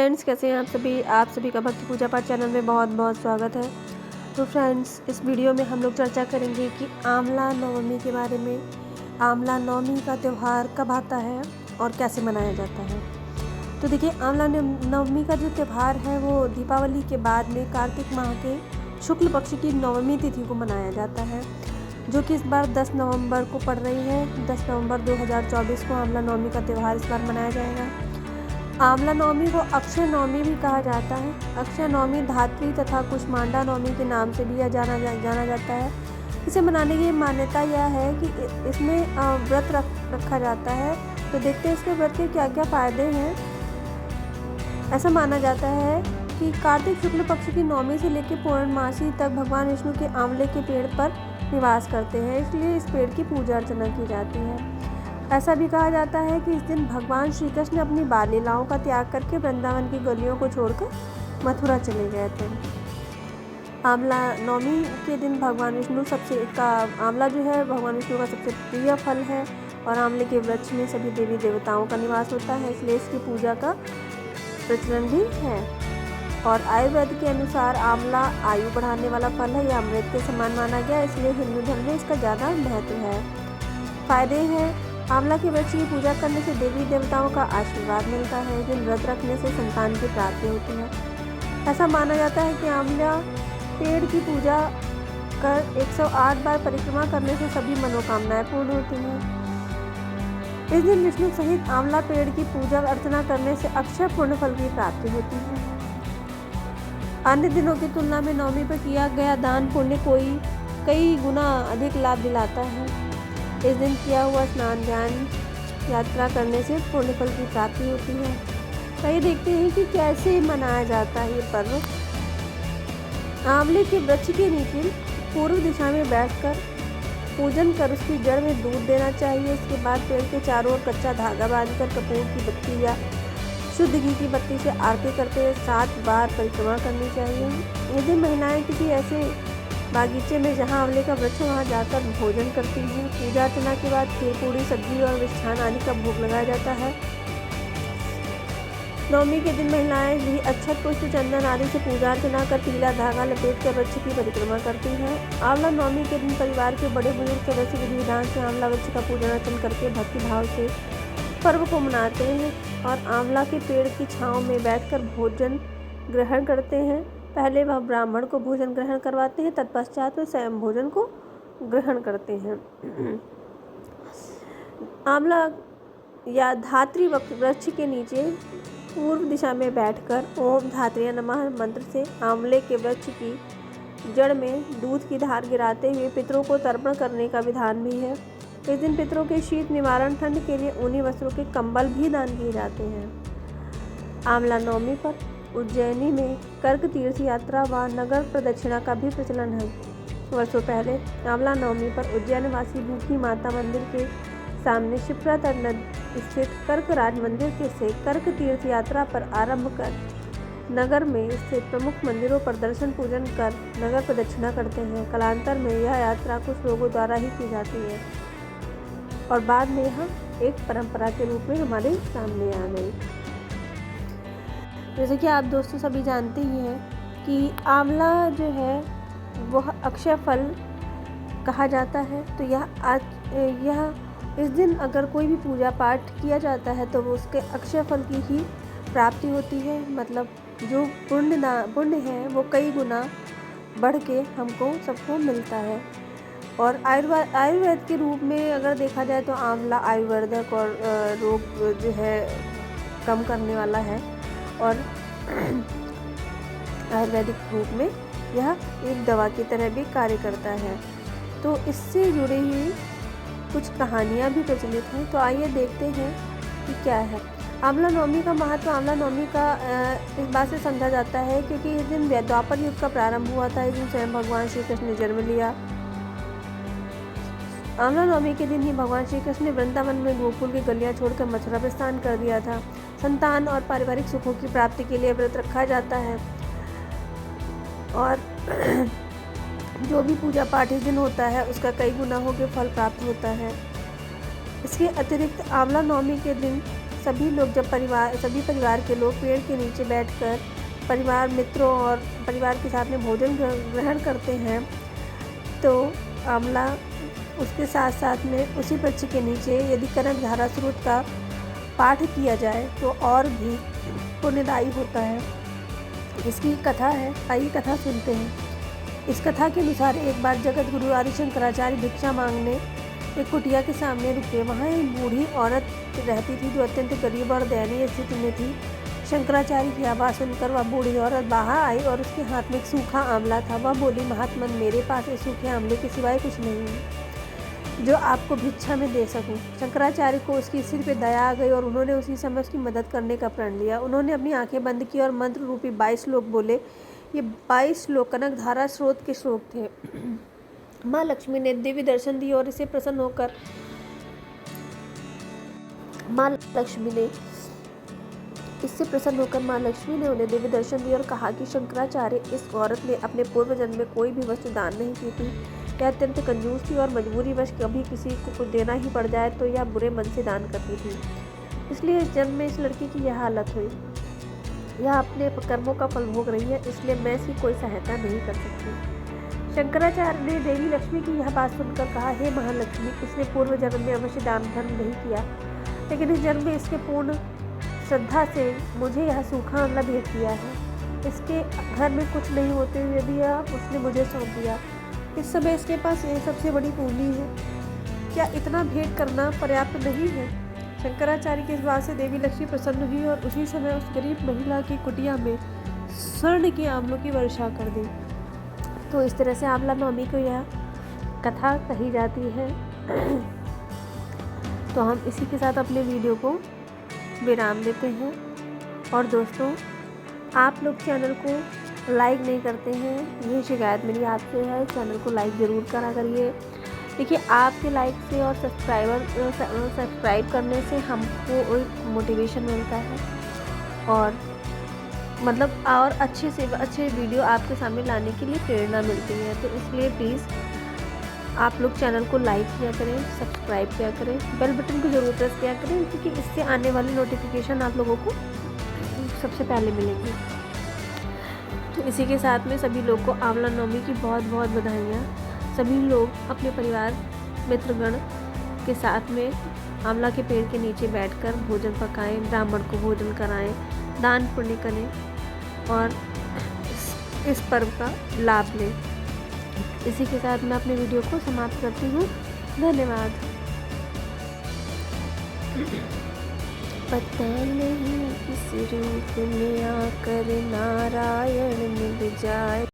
Friends, कैसे हैं आप सभी का भक्ति पूजा पाठ चैनल में बहुत बहुत स्वागत है। तो फ्रेंड्स, इस वीडियो में हम लोग चर्चा करेंगे कि आंवला नवमी के बारे में। आंवला नवमी का त्यौहार कब आता है और कैसे मनाया जाता है। तो देखिए, आंवला नवमी का जो त्यौहार है वो दीपावली के बाद में कार्तिक माह के शुक्ल पक्ष की नवमी तिथि को मनाया जाता है, जो कि इस बार 10 नवंबर को पड़ रही है। 10 नवंबर 2024 को आंवला नवमी का त्यौहार इस बार मनाया जाएगा। आंवला नवमी को अक्षय नवमी भी कहा जाता है। अक्षय नवमी धात्री तथा कुष्मांडा नवमी के नाम से भी यह जाना जाता है। इसे मनाने की मान्यता यह है कि इसमें व्रत रखा जाता है। तो देखते हैं इसके व्रत के क्या क्या फ़ायदे हैं। ऐसा माना जाता है कि कार्तिक शुक्ल पक्ष की नवमी से लेकर पूर्णमासी तक भगवान विष्णु के आंवले के पेड़ पर निवास करते हैं, इसलिए इस पेड़ की पूजा अर्चना की जाती है। ऐसा भी कहा जाता है कि इस दिन भगवान श्री कृष्ण अपनी बाल लीलाओं का त्याग करके वृंदावन की गलियों को छोड़कर मथुरा चले गए थे। आंवला नवमी के दिन भगवान विष्णु आंवला जो है भगवान विष्णु का सबसे प्रिय फल है और आंवले के वृक्ष में सभी देवी देवताओं का निवास होता है, इसलिए इसकी पूजा का प्रचलन भी है। और आयुर्वेद के अनुसार आंवला आयु बढ़ाने वाला फल है। यह अमृत के समान माना गया, इसलिए हिंदू धर्म में इसका ज़्यादा महत्व है। फायदे हैं, आंवला के वृक्ष की पूजा करने से देवी देवताओं का आशीर्वाद मिलता है। इस दिन व्रत रखने से संतान की प्राप्ति होती है। ऐसा माना जाता है कि आंवला पेड़ की पूजा कर 108 बार परिक्रमा करने से सभी मनोकामनाएं पूर्ण होती हैं। इस दिन विष्णु सहित आंवला पेड़ की पूजा अर्चना करने से अक्षय पूर्ण फल की प्राप्ति होती है। अन्य दिनों की तुलना में नवमी पर किया गया दान पुण्य कई गुना अधिक लाभ दिलाता है। इस दिन किया हुआ स्नान ध्यान यात्रा करने से पुण्य फल की प्राप्ति होती है। आइए देखते हैं कि कैसे मनाया जाता है ये पर्व। आंवले के वृक्ष के नीचे पूर्व दिशा में बैठकर पूजन कर उसकी जड़ में दूध देना चाहिए। इसके बाद पेड़ के चारों ओर कच्चा धागा बांधकर कपूर की बत्ती या शुद्ध घी की बत्ती से आरती करते हुए 7 बार परिक्रमा करनी चाहिए। यदि महिलाएं किसी ऐसे बागीचे में जहां आंवले का वृक्ष वहां जाकर भोजन करती हैं। पूजा अर्चना के बाद खीर पूड़ी सब्जी और मिष्ठान आदि का भोग लगाया जाता है। नवमी के दिन महिलाएं भी अक्षत पुष्प चंदन आदि से पूजा अर्चना कर पीला धागा लपेट कर वृक्ष की परिक्रमा करती हैं। आंवला नवमी के दिन परिवार के बड़े बुजुर्ग सदस्य विधि विधान से आंवला वृक्ष का पूजन अर्चन करके भक्ति भाव से पर्व को मनाते हैं और आंवला के पेड़ की छांव में बैठकर भोजन ग्रहण करते हैं। पहले वह ब्राह्मण को भोजन ग्रहण करवाते हैं, तत्पश्चात वे स्वयं भोजन को ग्रहण करते हैं। आंवला या धात्री वृक्ष के नीचे पूर्व दिशा में बैठकर ओम धात्रिया नमः मंत्र से आंवले के वृक्ष की जड़ में दूध की धार गिराते हुए पितरों को तर्पण करने का विधान भी है। इस दिन पितरों के शीत निवारण, ठंड के लिए ऊनी वस्त्रों के कंबल भी दान किए जाते हैं। आंवला नवमी पर उज्जैनी में कर्क तीर्थ यात्रा व नगर प्रदक्षिणा का भी प्रचलन है। वर्षों पहले आंवला नवमी पर उज्जैन वासी भूखी माता मंदिर के सामने शिप्रा तट स्थित कर्क राज मंदिर से कर्क तीर्थ यात्रा पर आरंभ कर नगर में स्थित प्रमुख मंदिरों पर दर्शन पूजन कर नगर प्रदक्षिणा करते हैं। कालांतर में यह यात्रा कुछ लोगों द्वारा ही की जाती है और बाद में यह एक परंपरा के रूप में हमारे सामने आ गई। जैसे कि आप दोस्तों सभी जानते ही हैं कि आंवला जो है वह अक्षय फल कहा जाता है। तो यह इस दिन अगर कोई भी पूजा पाठ किया जाता है तो वो उसके अक्षय फल की ही प्राप्ति होती है। मतलब जो पुण्य है वो कई गुना बढ़ के हमको सबको मिलता है। और आयुर्वेद के रूप में अगर देखा जाए तो आंवला आयुर्वेदक और रोग जो है कम करने वाला है और आयुर्वेदिक रूप में यह एक दवा की तरह भी कार्य करता है। तो इससे जुड़ी हुई कुछ कहानियाँ भी प्रचलित हैं। तो आइए देखते हैं कि क्या है आंवला नवमी का महत्व। आंवला नवमी का इस बात से समझा जाता है क्योंकि इस दिन द्वापर युग का प्रारंभ हुआ था। इस दिन स्वयं भगवान श्री कृष्ण ने जन्म लिया। आंवला नवमी के दिन ही भगवान श्री कृष्ण ने वृंदावन में गोकुल की गलियां छोड़कर मथुरा प्रस्थान कर दिया था। संतान और पारिवारिक सुखों की प्राप्ति के लिए व्रत रखा जाता है और जो भी पूजा पाठ इस दिन होता है उसका कई गुना के फल प्राप्त होता है। इसके अतिरिक्त आंवला नवमी के दिन सभी परिवार के लोग पेड़ के नीचे बैठकर परिवार, मित्रों और परिवार के साथ में भोजन ग्रहण करते हैं, तो आंवला उसके साथ साथ में उसी वृक्ष के नीचे यदि कनकधारा स्रोत का पाठ किया जाए तो और भी पुण्यदायी होता है। इसकी कथा है, आइए कथा सुनते हैं। इस कथा के अनुसार एक बार जगत गुरु आदि शंकराचार्य भिक्षा मांगने एक कुटिया के सामने रुके। वहाँ एक बूढ़ी औरत रहती थी जो अत्यंत गरीब और दयनीय स्थिति में थी। शंकराचार्य की आवाज़ सुनकर वह बूढ़ी औरत बाहर आई और उसके हाथ में एक सूखा आंवला था। वह बोली, महात्मन, मेरे पास इस सूखे आंवले के सिवाय कुछ नहीं है जो आपको भिक्षा में दे सकूं। शंकराचार्य को उसकी सिर पे दया आ गई और उन्होंने उसी समय उसकी मदद करने का प्रण लिया। उन्होंने अपनी आंखें बंद की और मंत्र रूपी 22 श्लोक बोले। ये 22 श्लोक कनकधारा स्रोत के श्लोक थे। माँ लक्ष्मी ने देवी दर्शन दी और इससे प्रसन्न होकर माँ लक्ष्मी ने उन्हें देवी दर्शन दिए और कहा कि शंकराचार्य, इस औरत ने अपने पूर्व जन्म में कोई भी वस्तु दान नहीं की थी। यह अत्यंत कंजूस थी और मजबूरीवश कभी किसी को कुछ देना ही पड़ जाए तो यह बुरे मन से दान करती थी। इसलिए इस जन्म में इस लड़की की यह हालत हुई। यह अपने कर्मों का फल भोग रही है, इसलिए मैं इसकी कोई सहायता नहीं कर सकती। शंकराचार्य ने देवी लक्ष्मी की यह बात सुनकर कहा, हे महालक्ष्मी, इसने पूर्व जन्म में अवश्य दान धर्म नहीं किया, लेकिन इस जन्म में इसके पूर्ण श्रद्धा से मुझे यह सूखा आंवला भेंट किया है। इसके घर में कुछ नहीं होते हुए भी उसने मुझे सौंप दिया। इस समय इसके पास ये सबसे बड़ी पूंजी है। क्या इतना भेंट करना पर्याप्त नहीं है? शंकराचार्य की इस बात से देवी लक्ष्मी प्रसन्न हुई और उसी समय उस गरीब महिला की कुटिया में स्वर्ण के आंवलों की वर्षा कर दी। तो इस तरह से आंवला नवमी को यह कथा कही जाती है। तो हम इसी के साथ अपने वीडियो को विराम देते हैं। और दोस्तों, आप लोग चैनल को लाइक नहीं करते हैं, ये शिकायत मेरी आपसे है। चैनल को लाइक ज़रूर करा करिए। देखिए, आपके लाइक से और सब्सक्राइब करने से हमको एक मोटिवेशन मिलता है और मतलब और अच्छे से अच्छे वीडियो आपके सामने लाने के लिए प्रेरणा मिलती है। तो इसलिए प्लीज़ आप लोग चैनल को लाइक किया करें, सब्सक्राइब किया करें, बेल बटन को ज़रूर प्रेस किया करें, क्योंकि इससे आने वाली नोटिफिकेशन आप लोगों को सबसे पहले मिलेगी। तो इसी के साथ में सभी लोग को आंवला नवमी की बहुत बहुत बधाइयाँ। सभी लोग अपने परिवार मित्रगण के साथ में आंवला के पेड़ के नीचे बैठकर भोजन पकाएं, ब्राह्मण को भोजन कराएं, दान पुण्य करें और इस पर्व का लाभ लें। इसी के साथ मैं अपने वीडियो को समाप्त करती हूँ। धन्यवाद। पता नहीं किस रूप में आकर नारायण मिल जाए।